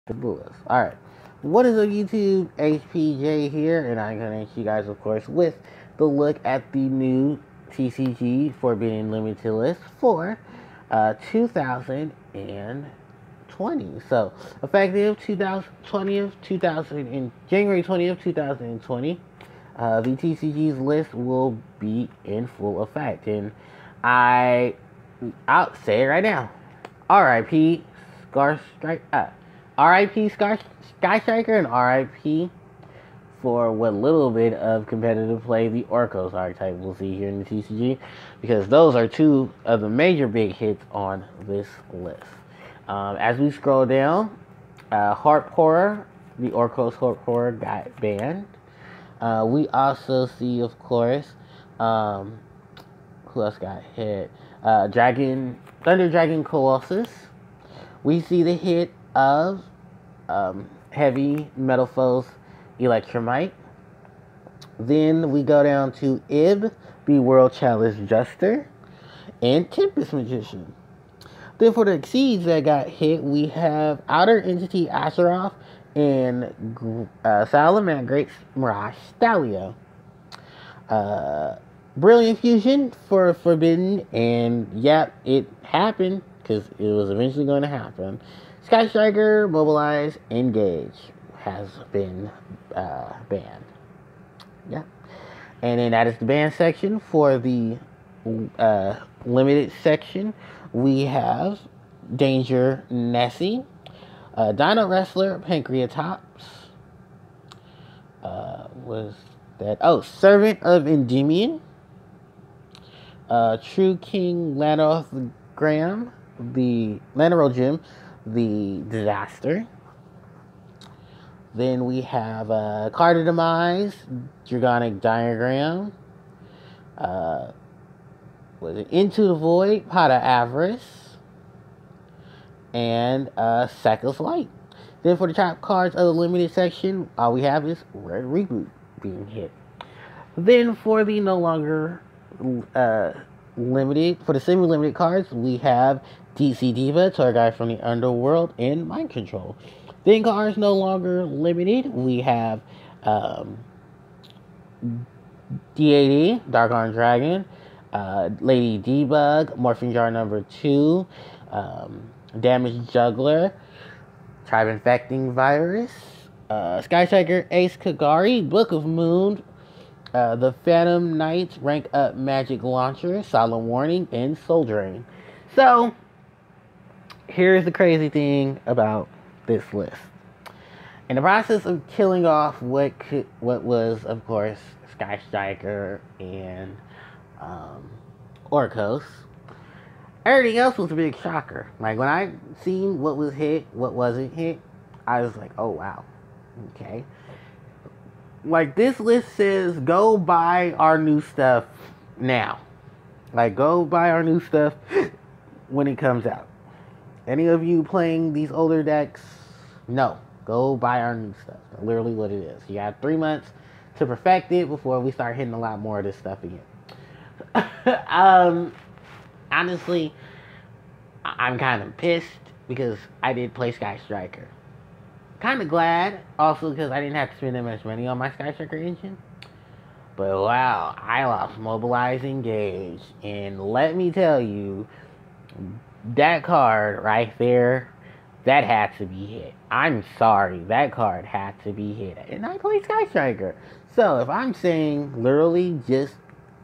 The list. Alright. What is up, YouTube? HPJ here, and I'm going to hit you guys, of course, with the look at the new TCG Forbidden Limited List for 2020. So, effective 2020, January 20th, 2020, the TCG's list will be in full effect. And I'll say it right now. RIP Scar Strike. RIP Sky Striker and RIP for what little bit of competitive play the Orcos archetype we'll see here in the TCG, because those are two of the major big hits on this list. As we scroll down, Harp Horror, the Orcos Harp Horror got banned. We also see, of course, who else got hit? Thunder Dragon Colossus. We see the hit of Heavy Metal Foes Electromite. Then we go down to Ib, the World Chalice Juster, and Tempest Magician. Then for the Exceeds that got hit, we have Outer Entity Azeroth and Salamangreat Mirage Stalio. Brilliant Fusion for Forbidden, and yep, it happened, because it was eventually going to happen. Sky Striker, Mobilize, Engage has been banned. Yeah. And then that is the ban section. For the limited section, we have Danger Nessie, Dino Wrestler, Pancreatops. Was that? Oh, Servant of Endymion, True King Lanoth Graham, the Lanero Gym, the Disaster. Then we have Card of Demise, Dragonic Diagram, was it Into the Void, Pot of Avarice, and Sackless Light. Then for the top cards of the limited section, all we have is Red Reboot being hit. Then for the no longer limited, for the semi-limited cards, we have DC Diva, Tour Guide from the Underworld, and Mind Control. Then cards no longer limited, we have DAD, Dark Arm Dragon, Lady Debug, Morphing Jar number 2, Damage Juggler, Tribe Infecting Virus, Sky Striker, Ace Kagari, Book of Moon, the Phantom Knights, Rank Up Magic Launcher, Solemn Warning, and Soul Drain. So, here's the crazy thing about this list. In the process of killing off what was, of course, Sky Striker and Orcos, everything else was a big shocker. Like, when I seen what was hit, what wasn't hit, I was like, oh wow, okay. Like, this list says, go buy our new stuff now. Like, go buy our new stuff when it comes out. Any of you playing these older decks, no. Go buy our new stuff. That's literally what it is. You have 3 months to perfect it before we start hitting a lot more of this stuff again. Honestly, I'm kind of pissed because I did play Sky Striker. Kind of glad also because I didn't have to spend that much money on my Sky Striker engine. But wow, I lost Mobilize Engage, and let me tell you, that card right there, that had to be hit. I'm sorry, that card had to be hit. And I play Sky Striker. So if I'm saying, literally just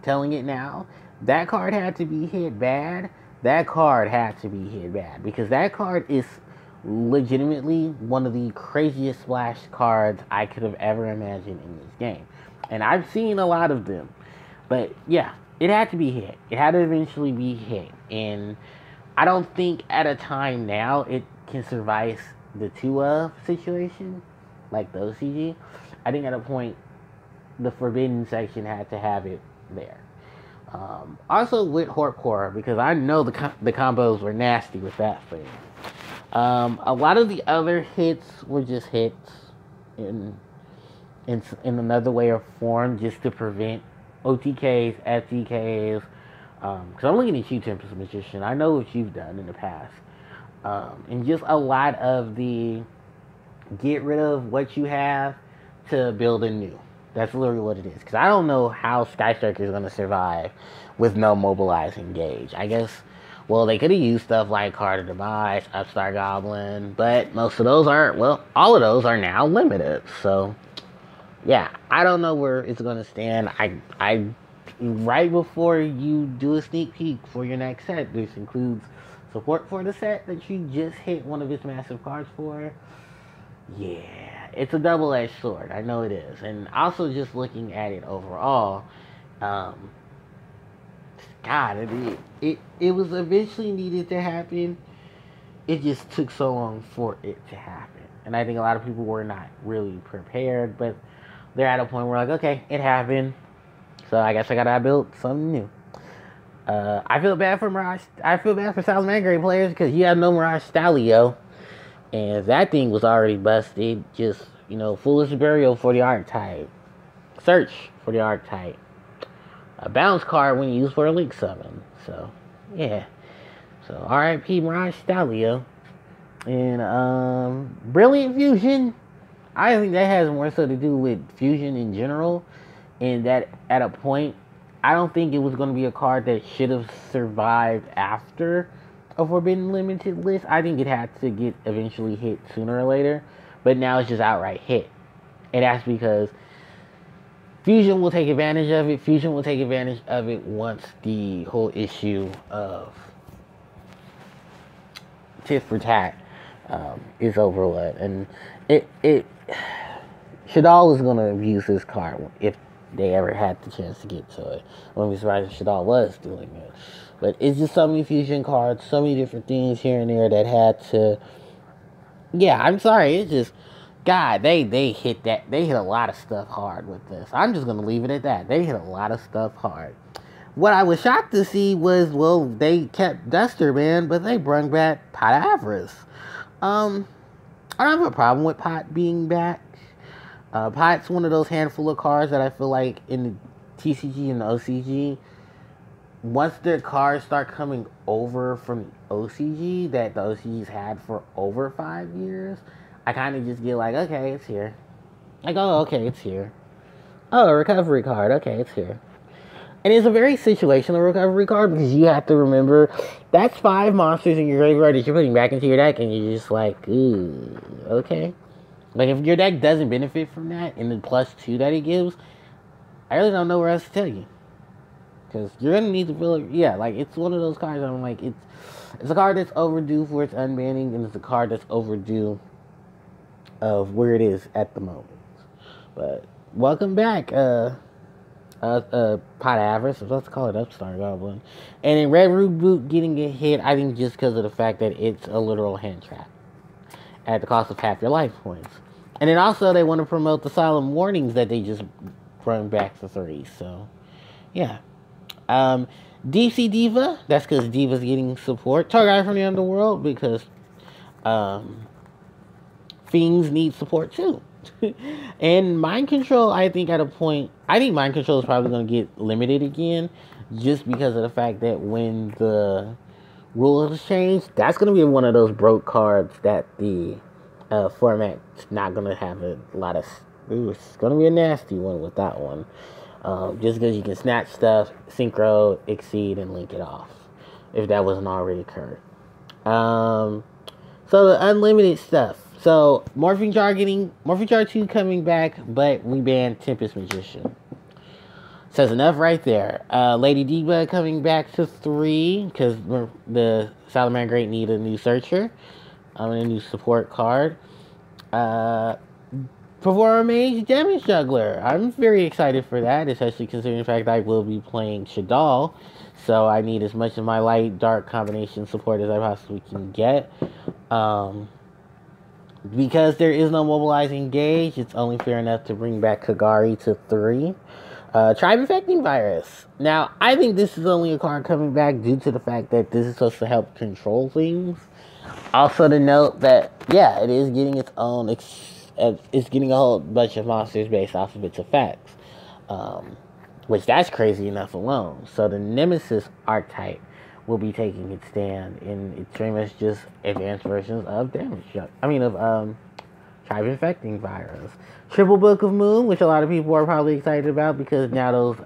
telling it now, that card had to be hit bad, that card had to be hit bad. Because that card is legitimately one of the craziest splash cards I could have ever imagined in this game. And I've seen a lot of them. But yeah, it had to be hit. It had to eventually be hit. And I don't think at a time now it can survive the 2-of situation like the OCG. I think at a point the Forbidden section had to have it there. Also with Harp Horror, because I know the combos were nasty with that thing. A lot of the other hits were just hits in another way or form, just to prevent OTKs, FTKs. Because I'm looking at you, Tempest Magician. I know what you've done in the past. And just a lot of the get rid of what you have to build a new. That's literally what it is. Because I don't know how Sky Striker is going to survive with no mobilizing gauge. I guess, well, they could have used stuff like Card of Demise, Upstart Goblin, but most of those are, well, all of those are now limited. So, yeah, I don't know where it's going to stand. I right before you do a sneak peek for your next set, this includes support for the set that you just hit one of its massive cards for. Yeah, it's a double-edged sword. I know it is. And also just looking at it overall, God, it was eventually needed to happen. It just took so long for it to happen. And I think a lot of people were not really prepared, but they're at a point where like, okay, it happened. So I guess I gotta build something new. I feel bad for Mirage. I feel bad for Salamander players because you have no Mirage Stalio. And that thing was already busted. Just, Foolish Burial for the archetype. Search for the archetype. A bounce card when used for a Link Summon. So, yeah. So, RIP Mirage Stalio. And, Brilliant Fusion. I think that has more so to do with Fusion in general. And that, at a point, I don't think it was going to be a card that should have survived after a Forbidden Limited List. I think it had to get eventually hit sooner or later, but now it's just outright hit. And that's because Fusion will take advantage of it. Fusion will take advantage of it once the whole issue of tit for tat is over with. And Shadal is going to abuse this card if they ever had the chance to get to it. I wouldn't be surprised if Shadal was doing it. But it's just so many fusion cards, so many different things here and there that had to... Yeah, I'm sorry, it's just... God, they hit that. They hit a lot of stuff hard with this. I'm just going to leave it at that. They hit a lot of stuff hard. What I was shocked to see was, well, they kept Duster, man, but they brought back Pot Avarice. I don't have a problem with Pot being back. Pot's one of those handful of cards that I feel like in the TCG and the OCG, once their cards start coming over from the OCG that the OCG's had for over 5 years, I kind of just get like, okay, it's here. Like, oh, okay, it's here. Oh, a recovery card. Okay, it's here. And it's a very situational recovery card because you have to remember that's 5 monsters in your graveyard that you're putting back into your deck, and you're just like, ooh, okay. Like, if your deck doesn't benefit from that and the +2 that it gives, I really don't know where else to tell you. Because you're going to need to feel it. Yeah, like, it's one of those cards I'm like, it's a card that's overdue for its unbanning, and it's a card that's overdue of where it is at the moment. But, welcome back, Pot Avarice, let's call it Upstart Goblin. And in Red Root Boot getting a hit, I think just because of the fact that it's a literal hand trap at the cost of half your life points. And then also they want to promote the Solemn Warnings that they just brought back for 3. So, yeah. Deep Sea Diva, that's because Diva's getting support. Target from the Underworld, because Fiends need support too. And Mind Control, I think at a point, I think Mind Control is probably going to get limited again, just because of the fact that when the rules change, that's going to be one of those broke cards that the format's not going to have a lot of... Ooh, it's going to be a nasty one with that one. Just because you can snatch stuff, synchro, exceed, and link it off, if that wasn't already occurred. So the unlimited stuff. So Morphing Jar 2 coming back, but we banned Tempest Magician. Says enough right there. Lady Diva coming back to 3 because the Salamander Great need a new searcher, and a new support card. Performer Mage Damage Juggler. I'm very excited for that, especially considering the fact that I will be playing Shadal. So I need as much of my light dark combination support as I possibly can get. Because there is no mobilizing gauge, it's only fair enough to bring back Kagari to 3. Tribe Infecting Virus. Now, I think this is only a card coming back due to the fact that this is supposed to help control things. Also to note that, yeah, it is getting its own... it's getting a whole bunch of monsters based off of its effects. Which, that's crazy enough alone. So the Nemesis archetype will be taking its stand, and it's pretty much just advanced versions of Tribe Tribe Infecting Virus. Triple Book of Moon, which a lot of people are probably excited about because now those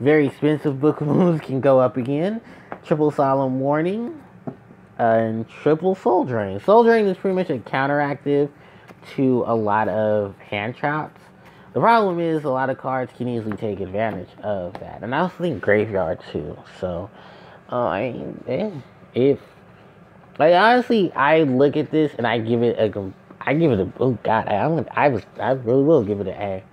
very expensive Book of Moons can go up again. Triple Solemn Warning. And Triple Soul Drain. Soul Drain is pretty much a counteractive to a lot of hand traps. The problem is a lot of cards can easily take advantage of that. And I also think Graveyard too. So, if like honestly, I look at this and I give it a oh god, I really will give it an A,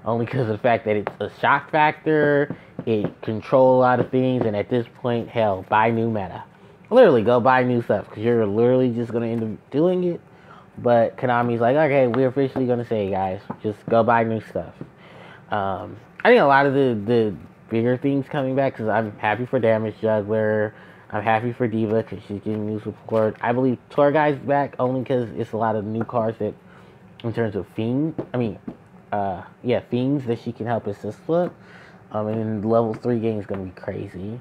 only because of the fact that it's a shock factor, it controls a lot of things, and at this point, hell, buy new meta. Literally, go buy new stuff because you're literally just gonna end up doing it. But Konami's like, okay, we're officially gonna say, guys, just go buy new stuff. I think a lot of the bigger things coming back because I'm happy for Damage Juggler. I'm happy for Diva because she's getting new support. I believe Tour Guide's back only because it's a lot of new cards that, in terms of Fiends that she can help assist with. And then level 3 game is going to be crazy.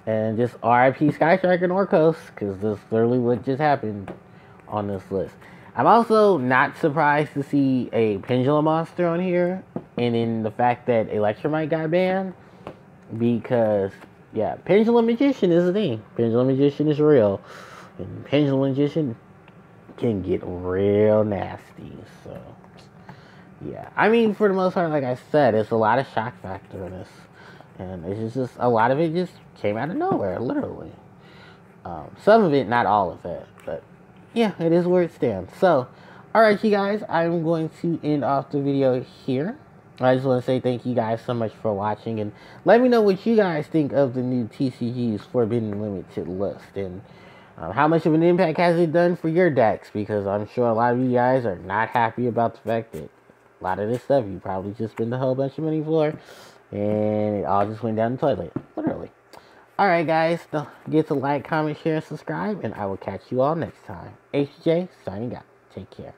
And just RIP Sky Striker and Orcos because that's literally what just happened on this list. I'm also not surprised to see a Pendulum Monster on here. And in the fact that Electromite got banned because... yeah, Pendulum Magician is a thing. Pendulum Magician is real. And Pendulum Magician can get real nasty. So, yeah. I mean, for the most part, like I said, it's a lot of shock factor in this. And it's just a lot of it just came out of nowhere, literally. Some of it, not all of it. But, yeah, it is where it stands. So, alright, you guys. I'm going to end off the video here. I just want to say thank you guys so much for watching, and let me know what you guys think of the new TCG's Forbidden Limited List, and how much of an impact has it done for your decks, because I'm sure a lot of you guys are not happy about the fact that a lot of this stuff you probably just spent a whole bunch of money for, and it all just went down the toilet, literally. Alright guys, don't forget to like, comment, share, and subscribe, and I will catch you all next time. HJ, signing out. Take care.